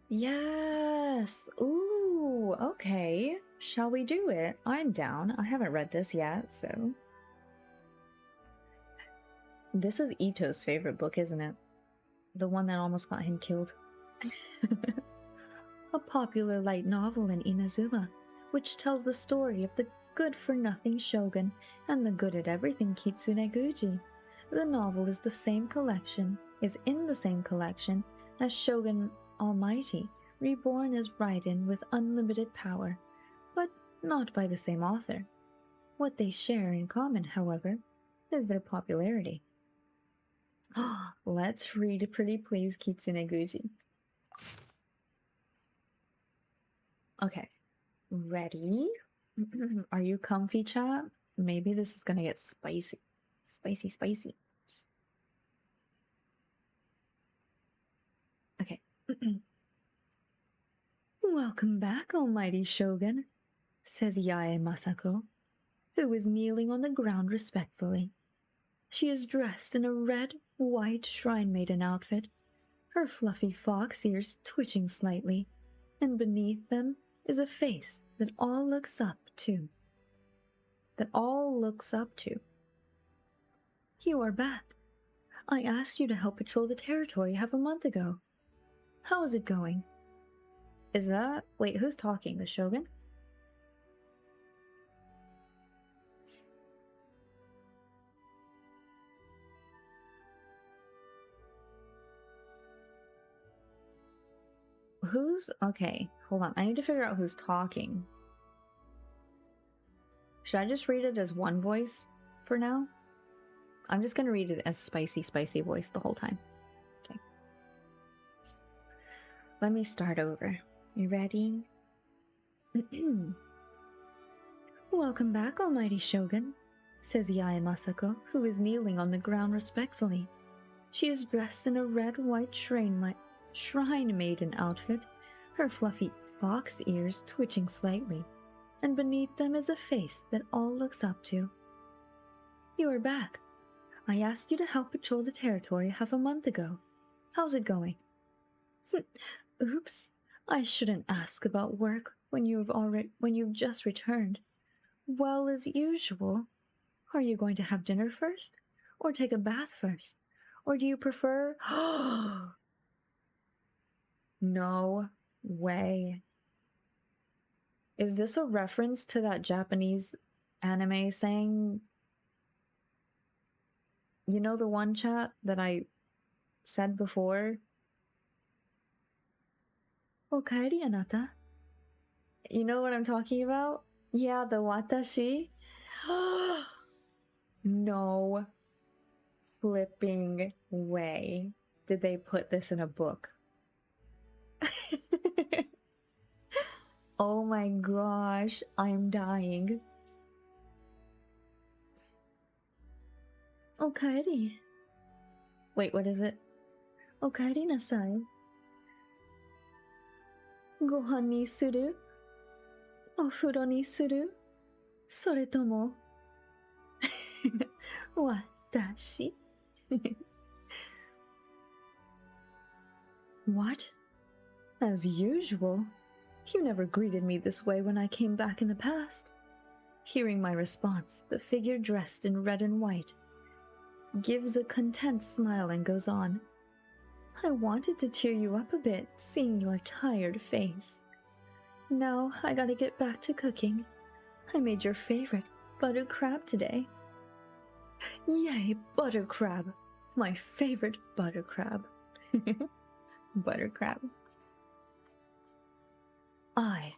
Yes! Ooh, okay. Shall we do it? I'm down. I haven't read this yet, so... This is Ito's favorite book, isn't it? The one that almost got him killed. A popular light novel in Inazuma, which tells the story of the good-for-nothing shogun and the good-at-everything Kitsune Guuji. The novel is in the same collection as Shogun Almighty, reborn as Raiden with unlimited power, but not by the same author. What they share in common, however, is their popularity. Let's read Pretty Please Kitsune Guuji. Okay, ready? Are you comfy, chat? Maybe this is gonna get spicy. Spicy. Okay. Welcome back, almighty shogun, says Yae Masako, who is kneeling on the ground respectfully. She is dressed in a red, white shrine maiden outfit, her fluffy fox ears twitching slightly, and beneath them is a face that all looks up to. You are back. I asked you to help patrol the territory half a month ago. How is it going? Wait, who's talking? The shogun? Okay, hold on. I need to figure out who's talking. Should I just read it as one voice for now? I'm just gonna read it as spicy voice the whole time. Okay. Let me start over. You ready? Welcome back, almighty shogun, says Yae Masako, who is kneeling on the ground respectfully. She is dressed in a red-white shrine maiden outfit, her fluffy fox ears twitching slightly, and beneath them is a face that all looks up to. You are back. I asked you to help patrol the territory half a month ago. How's it going? Oops, I shouldn't ask about work when you've just returned. Well, as usual. Are you going to have dinner first? Or take a bath first? Or do you prefer... No way. Is this a reference to that Japanese anime saying... You know the one, chat, that I said before? Okaeri anata. You know what I'm talking about? Yeah, the watashi. No flipping way did they put this in a book. Oh my gosh, I'm dying. Okaeri. Wait, what is it? Okaeri nasai. Gohan ni suru? Ofuro ni suru? Soretomo watashi? What? As usual? You never greeted me this way when I came back in the past. Hearing my response, the figure dressed in red and white gives a content smile and goes on. I wanted to cheer you up a bit, seeing your tired face. Now I gotta get back to cooking. I made your favorite, butter crab, today. Yay, butter crab! My favorite butter crab. Butter crab. I,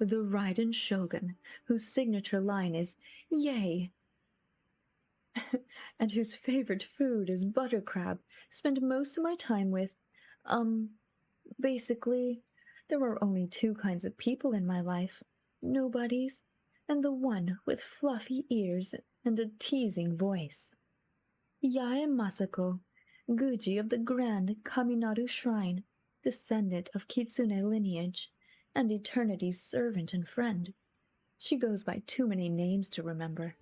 the Raiden Shogun, whose signature line is, yay, and whose favorite food is butter crab, spend most of my time with, basically, there are only two kinds of people in my life, nobodies, and the one with fluffy ears and a teasing voice. Yae Masako, Guuji of the Grand Kaminaru Shrine, descendant of Kitsune lineage, and Eternity's servant and friend. She goes by too many names to remember.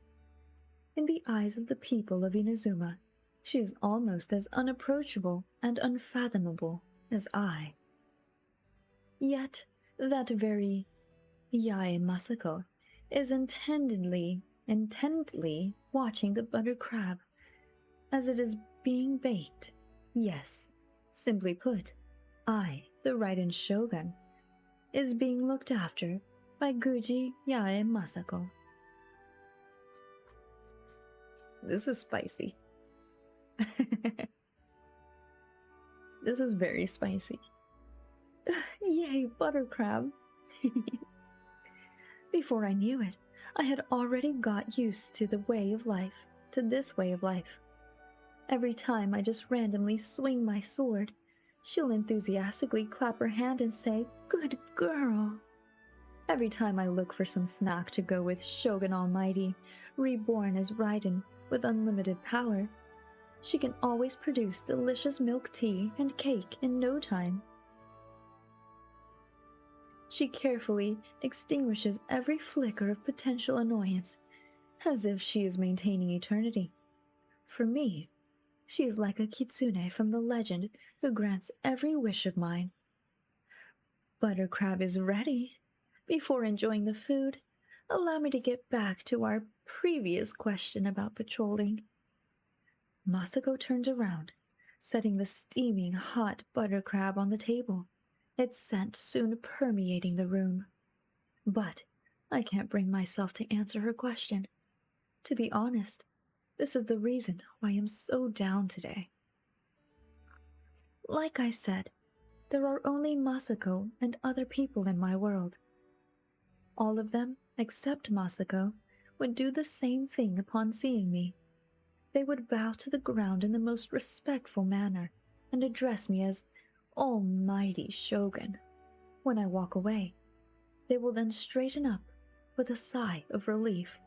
In the eyes of the people of Inazuma, she is almost as unapproachable and unfathomable as I. Yet, that very Yae Masako is intently watching the butter crab as it is being baked. Yes, simply put, I, the Raiden Shogun, is being looked after by Guuji Yae Masako. This is spicy. This is very spicy. Yay, butter crab. Before I knew it, I had already got used to this way of life. Every time I just randomly swing my sword, she'll enthusiastically clap her hand and say, "Good girl." Every time I look for some snack to go with Shogun Almighty, reborn as Raiden with unlimited power, she can always produce delicious milk tea and cake in no time. She carefully extinguishes every flicker of potential annoyance, as if she is maintaining eternity. For me, she is like a kitsune from the legend who grants every wish of mine. Butter crab is ready. Before enjoying the food, allow me to get back to our previous question about patrolling. Masako turns around, setting the steaming hot butter crab on the table, its scent soon permeating the room. But I can't bring myself to answer her question. To be honest, this is the reason why I'm so down today. Like I said, there are only Masako and other people in my world. All of them, except Masako, would do the same thing upon seeing me. They would bow to the ground in the most respectful manner and address me as Almighty Shogun. When I walk away, they will then straighten up with a sigh of relief.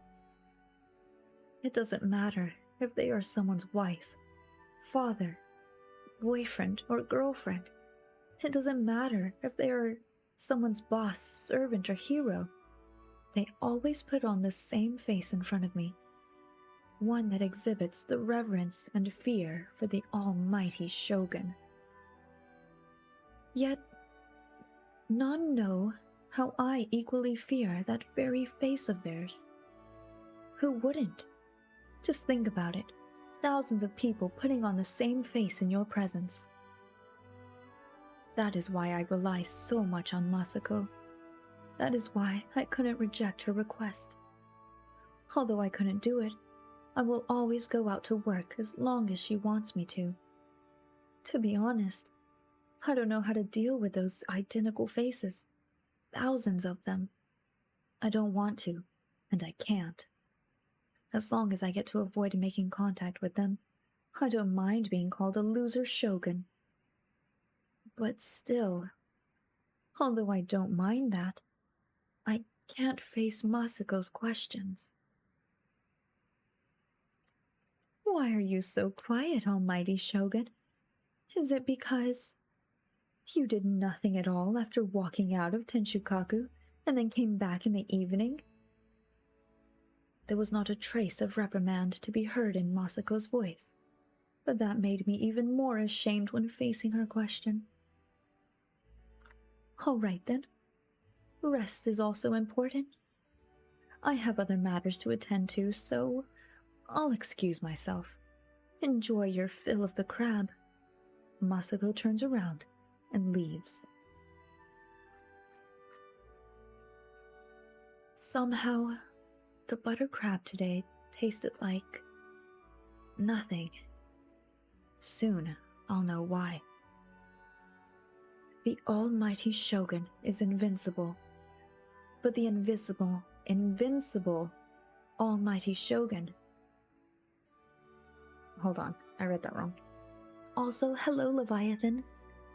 It doesn't matter if they are someone's wife, father, boyfriend, or girlfriend. It doesn't matter if they are someone's boss, servant, or hero. They always put on the same face in front of me, one that exhibits the reverence and fear for the Almighty Shogun. Yet, none know how I equally fear that very face of theirs. Who wouldn't? Just think about it. Thousands of people putting on the same face in your presence. That is why I rely so much on Masako. That is why I couldn't reject her request. Although I couldn't do it, I will always go out to work as long as she wants me to. To be honest, I don't know how to deal with those identical faces. Thousands of them. I don't want to, and I can't. As long as I get to avoid making contact with them, I don't mind being called a loser shogun. But still, although I don't mind that, I can't face Masako's questions. Why are you so quiet, Almighty Shogun? Is it because you did nothing at all after walking out of Tenshukaku and then came back in the evening? There was not a trace of reprimand to be heard in Masako's voice, but that made me even more ashamed when facing her question. All right then. Rest is also important. I have other matters to attend to, so I'll excuse myself. Enjoy your fill of the crab. Masako turns around and leaves. Somehow, the butter crab today tasted like nothing. Soon, I'll know why. The Almighty Shogun is invincible, but the invincible Almighty Shogun. Hold on, I read that wrong. Also, hello Leviathan.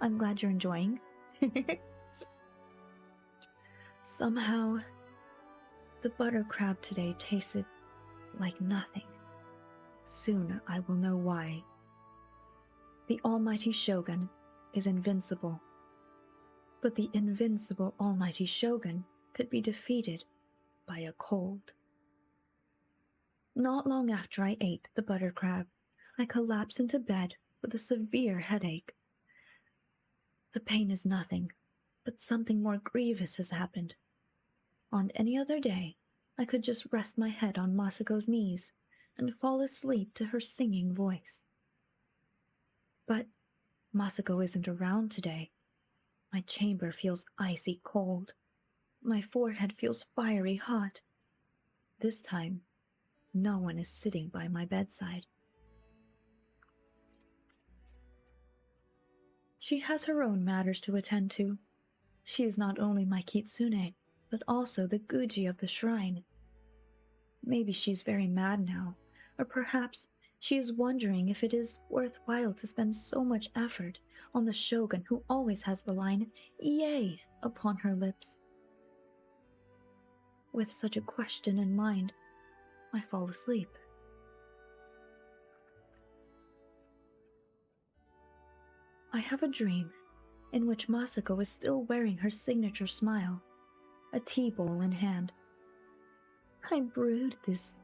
I'm glad you're enjoying. Somehow, the butter crab today tasted like nothing. Soon I will know why. The Almighty Shogun is invincible, but the invincible Almighty Shogun could be defeated by a cold. Not long after I ate the butter crab, I collapsed into bed with a severe headache. The pain is nothing, But something more grievous has happened. On any other day, I could just rest my head on Masako's knees and fall asleep to her singing voice. But Masako isn't around today. My chamber feels icy cold. My forehead feels fiery hot. This time, no one is sitting by my bedside. She has her own matters to attend to. She is not only my Kitsune, but also the Guuji of the shrine. Maybe she's very mad now, or perhaps she is wondering if it is worthwhile to spend so much effort on the shogun who always has the line, "Yay," upon her lips. With such a question in mind, I fall asleep. I have a dream in which Masako is still wearing her signature smile, a tea bowl in hand. I brewed this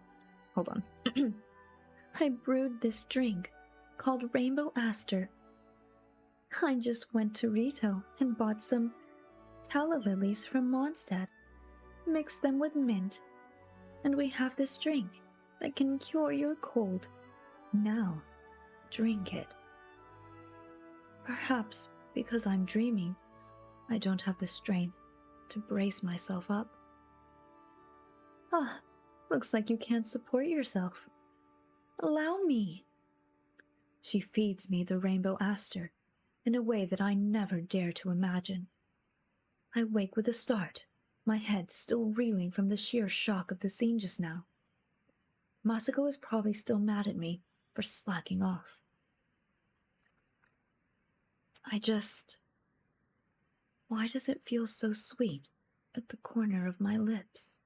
drink called Rainbow Aster. I just went to retail and bought some calla lilies from Mondstadt, mixed them with mint, and we have this drink that can cure your cold. Now, drink it. Perhaps because I'm dreaming, I don't have the strength to brace myself up. Ah, looks like you can't support yourself. Allow me. She feeds me the rainbow aster in a way that I never dare to imagine. I wake with a start, my head still reeling from the sheer shock of the scene just now. Masako is probably still mad at me for slacking off. Why does it feel so sweet at the corner of my lips?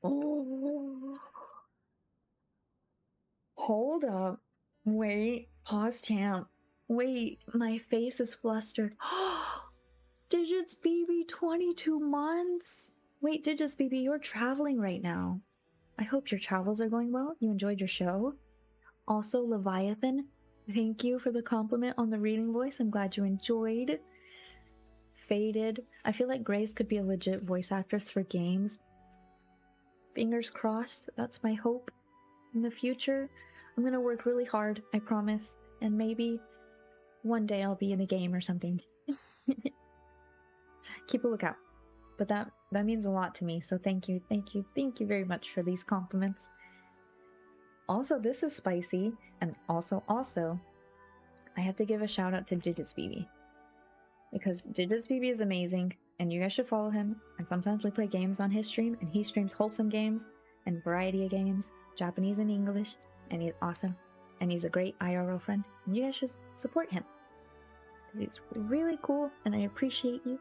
Oh. Hold up. Wait. Pause, champ. Wait, my face is flustered. Digits BB, 22 months? Wait, Digits BB, you're traveling right now. I hope your travels are going well. You enjoyed your show. Also, Leviathan, thank you for the compliment on the reading voice. I'm glad you enjoyed. Faded. I feel like Grace could be a legit voice actress for games. Fingers crossed. That's my hope. In the future, I'm gonna work really hard, I promise. And maybe one day I'll be in a game or something. Keep a lookout. But that means a lot to me, so thank you very much for these compliments. Also, this is spicy, and also, I have to give a shout out to Digits BB. Because Digits BB is amazing, and you guys should follow him, and sometimes we play games on his stream, and he streams wholesome games, and variety of games, Japanese and English, and he's awesome, and he's a great IRL friend, and you guys should support him. Because he's really cool, and I appreciate you.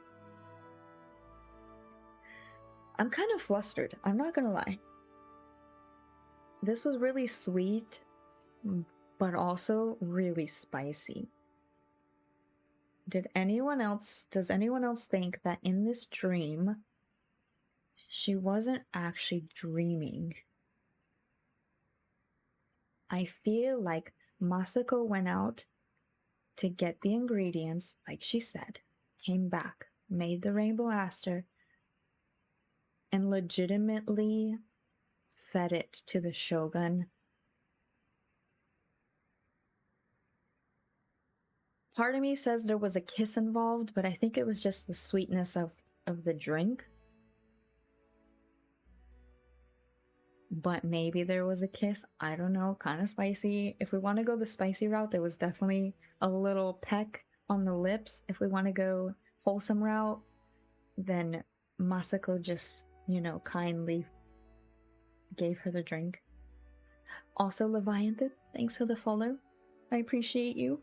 I'm kind of flustered, I'm not gonna lie. This was really sweet, but also really spicy. Does anyone else think that in this dream, she wasn't actually dreaming? I feel like Masako went out to get the ingredients, like she said, came back, made the rainbow aster, and legitimately fed it to the shogun. Part of me says there was a kiss involved, but I think it was just the sweetness of the drink. But maybe there was a kiss. I don't know. Kind of spicy. If we want to go the spicy route, there was definitely a little peck on the lips. If we want to go wholesome route, then Masako just, kindly gave her the drink. Also, Leviathan, thanks for the follow. I appreciate you.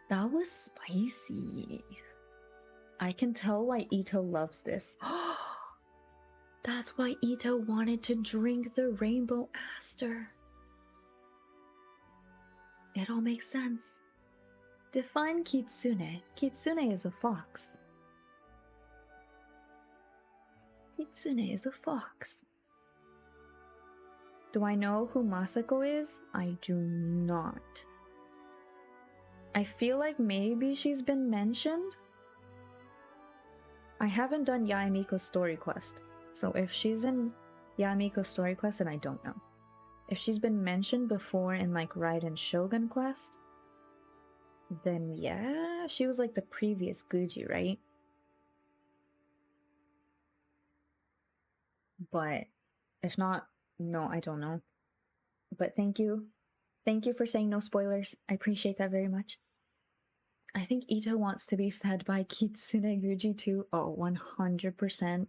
That was spicy. I can tell why Ito loves this. That's why Ito wanted to drink the rainbow aster. It all makes sense. Define Kitsune. Kitsune is a fox. Kitsune is a fox. Do I know who Masako is? I do not. I feel like maybe she's been mentioned. I haven't done Yaemiko's story quest, so if she's in Yaemiko's story quest, then I don't know. If she's been mentioned before in like Raiden Shogun quest, then yeah, she was like the previous Guuji, right? But if not, no, I don't know. But thank you. Thank you for saying no spoilers. I appreciate that very much. I think Ito wants to be fed by Kitsune Guuji too. Oh, 100%.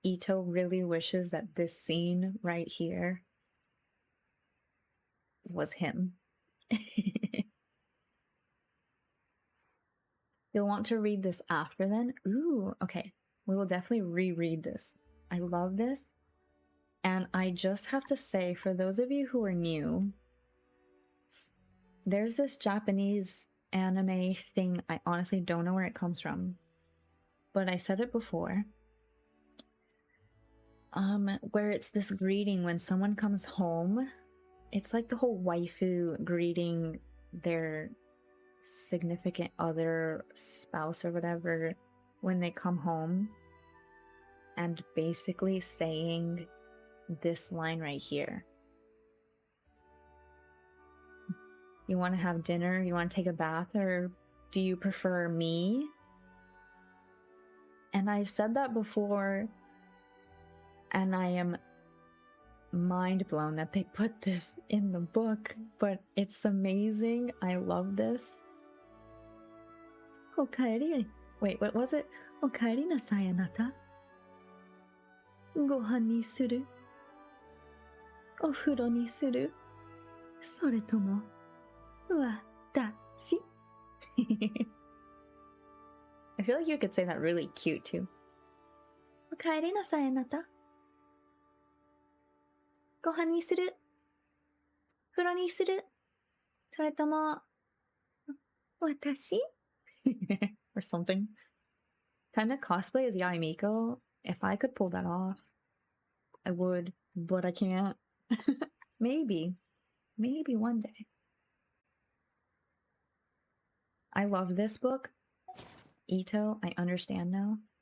Ito really wishes that this scene right here was him. You'll want to read this after then? Ooh, okay. We will definitely reread this. I love this. And I just have to say, for those of you who are new, there's this Japanese anime thing. I honestly don't know where it comes from, but I said it before. Where it's this greeting when someone comes home. It's like the whole waifu greeting their significant other, spouse or whatever, when they come home, and basically saying this line right here. You want to have dinner? You want to take a bath? Or do you prefer me? And I've said that before, and I am mind blown that they put this in the book, but it's amazing. I love this. Okaeri. Wait, what was it? Okaeri nasai anata. Gohan ni suru? Ofuro ni suru? Soretomo watashi? I feel like you could say that really cute too. Okaeri nasai anata. Gohan ni suru? Furo ni suru? Soretomo watashi? Or something. Time to cosplay as Yaemiko. If I could pull that off, I would, but I can't. Maybe one day. I love this book. Ito, I understand now.